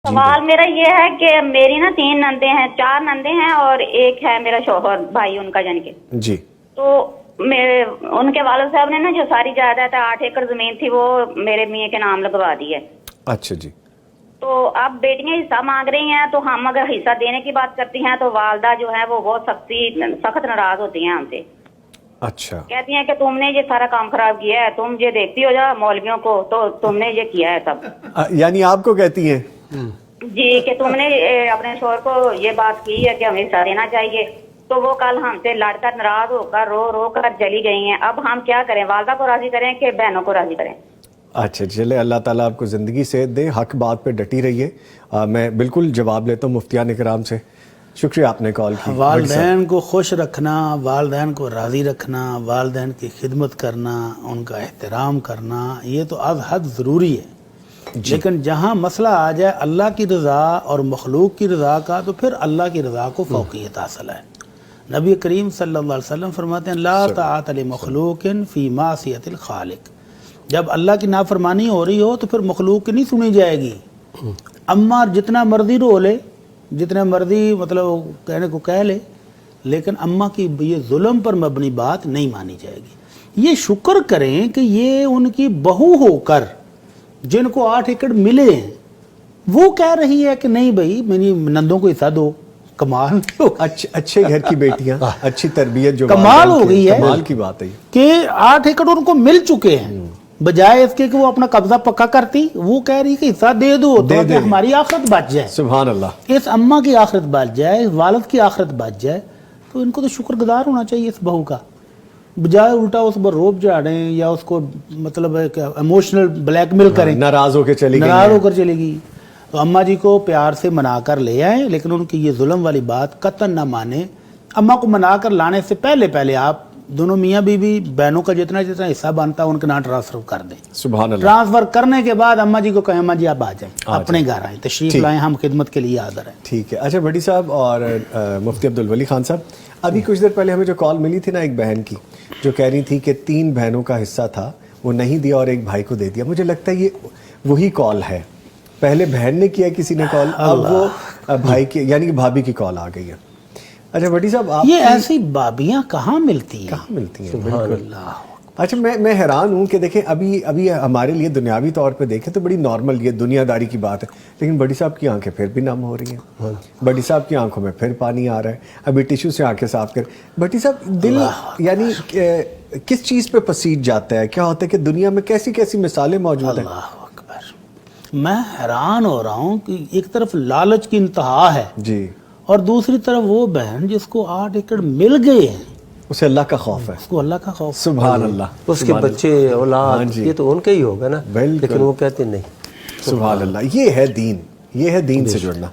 سوال میرا یہ ہے کہ میری نا 3 نندے ہیں، 4 نندے ہیں اور ایک ہے میرا شوہر بھائی ان کا جن کے جی تو ان کے والد صاحب نے نا جو ساری جائیداد 8 ایکڑ زمین تھی وہ میرے میاں کے نام لگوا دی ہے. اچھا جی. تو اب بیٹیاں حصہ مانگ رہی ہیں تو ہم اگر حصہ دینے کی بات کرتی ہیں تو والدہ جو ہے وہ بہت سخت ناراض ہوتی ہیں ہم سے. اچھا. کہتی ہیں کہ تم نے یہ سارا کام خراب کیا ہے، تم یہ دیکھتی ہو جا مولویوں کو تو تم نے یہ کیا ہے سب. یعنی آپ کو کہتی ہیں جی کہ تم نے اپنے شوہر کو یہ بات کی ہے کہ ہمیں حصہ دینا چاہیے. تو وہ کل ہم سے لڑ کر ناراض ہو کر رو رو کر چلی گئی ہیں. اب ہم کیا کریں، والدہ کو راضی کریں کہ بہنوں کو راضی کریں؟ اچھا چلے، اللہ تعالیٰ آپ کو زندگی صحت دے، حق بات پہ ڈٹی رہیے. میں بالکل جواب لیتا ہوں مفتیان اکرام سے. شکریہ آپ نے کال کی. والدین کو خوش رکھنا، والدین کو راضی رکھنا، والدین کی خدمت کرنا، ان کا احترام کرنا، یہ تو از حد ضروری ہے. لیکن جہاں مسئلہ آ جائے اللہ کی رضا اور مخلوق کی رضا کا تو پھر اللہ کی رضا کو فوقیت حاصل ہے. نبی کریم صلی اللہ علیہ وسلم فرماتے ہیں لا طاعت لمخلوق فی معصیت الخالق. جب اللہ کی نافرمانی ہو رہی ہو تو پھر مخلوق کی نہیں سنی جائے گی. اما جتنا مرضی رو لے، جتنے مرضی مطلب کہنے کو کہہ لے، لیکن اما کی یہ ظلم پر مبنی بات نہیں مانی جائے گی. یہ شکر کریں کہ یہ ان کی بہو ہو کر جن کو 8 ایکڑ ملے ہیں وہ کہہ رہی ہے کہ نہیں بھائی میری نندوں کو حصہ دو. کمال اچھے گھر کی بیٹیاں، اچھی تربیت، جو کمال ہو گئی ہے. کمال کی بات ہے کہ 8 ایکڑ ان کو مل چکے ہیں، بجائے اس کے کہ وہ اپنا قبضہ پکا کرتی، وہ کہہ رہی کہ حصہ دے دو تاکہ ہماری آخرت بچ جائے. سبحان اللہ. اس اماں کی آخرت بچ جائے، والد کی آخرت بچ جائے. تو ان کو تو شکر گزار ہونا چاہیے اس بہو کا، بجائے الٹا اس پر روب جھاڑیں یا اس کو مطلب ایموشنل بلیک میل کریں. ناراض ہو کے چلی گئی، ناراض ہو کر چلے گی. تو اماں جی کو پیار سے منا کر لے آئیں، لیکن ان کی یہ ظلم والی بات قطعا نہ مانیں. اماں کو منا کر لانے سے پہلے آپ دونوں میاں بیوی بہنوں کا جتنا حصہ بنتا ہے ان کے نام ٹرانسفر کر دیں. سبحان اللہ. ٹرانسفر کرنے کے بعد اماں جی کو کہیں اماں جی آپ آ جائیں، اپنے گھر آئیں، تشریف لائیں، ہم خدمت کے لیے حاضر ہیں. ٹھیک ہے. اچھا بھٹی صاحب اور مفتی عبدالولی خان صاحب، ابھی کچھ دیر پہلے ہمیں جو کال ملی تھی نا ایک بہن کی جو کہہ رہی تھی کہ 3 بہنوں کا حصہ تھا وہ نہیں دیا اور ایک بھائی کو دے دیا. مجھے لگتا ہے یہ وہی کال ہے. پہلے بہن نے کیا کسی نے کال، اب وہ بھائی کی یعنی کہ بھابھی کی کال آ گئی ہے. اچھا بھٹی صاحب آپ یہ ایسی بابیاں کہاں ملتی ہیں؟ کہاں ملتی ہیں؟ بالکل. اچھا میں حیران ہوں کہ دیکھیں ابھی ہمارے لیے دنیاوی طور پہ دیکھیں تو بڑی نارمل یہ دنیا داری کی بات ہے، لیکن بڑی صاحب کی آنکھیں پھر بھی نم ہو رہی ہیں، بڑی صاحب کی آنکھوں میں پھر پانی آ رہا ہے. ابھی ٹیشو سے آنکھیں صاف کر. بڑی صاحب دل یعنی کس چیز پہ پسیج جاتا ہے؟ کیا ہوتا ہے کہ دنیا میں کیسی کیسی مثالیں موجود ہیں. اللہ اکبر. میں حیران ہو رہا ہوں کہ ایک طرف لالچ کی انتہا ہے جی، اور دوسری طرف وہ بہن جس کو 8 ایکڑ مل گئے ہیں، اسے اللہ کا خوف ہے، اس کو اللہ کا خوف. سبحان اللہ. اس کے بچے اولاد یہ تو ان کا ہی ہوگا نا، لیکن وہ کہتے نہیں. سبحان اللہ. یہ ہے دین، یہ ہے دین سے جڑنا.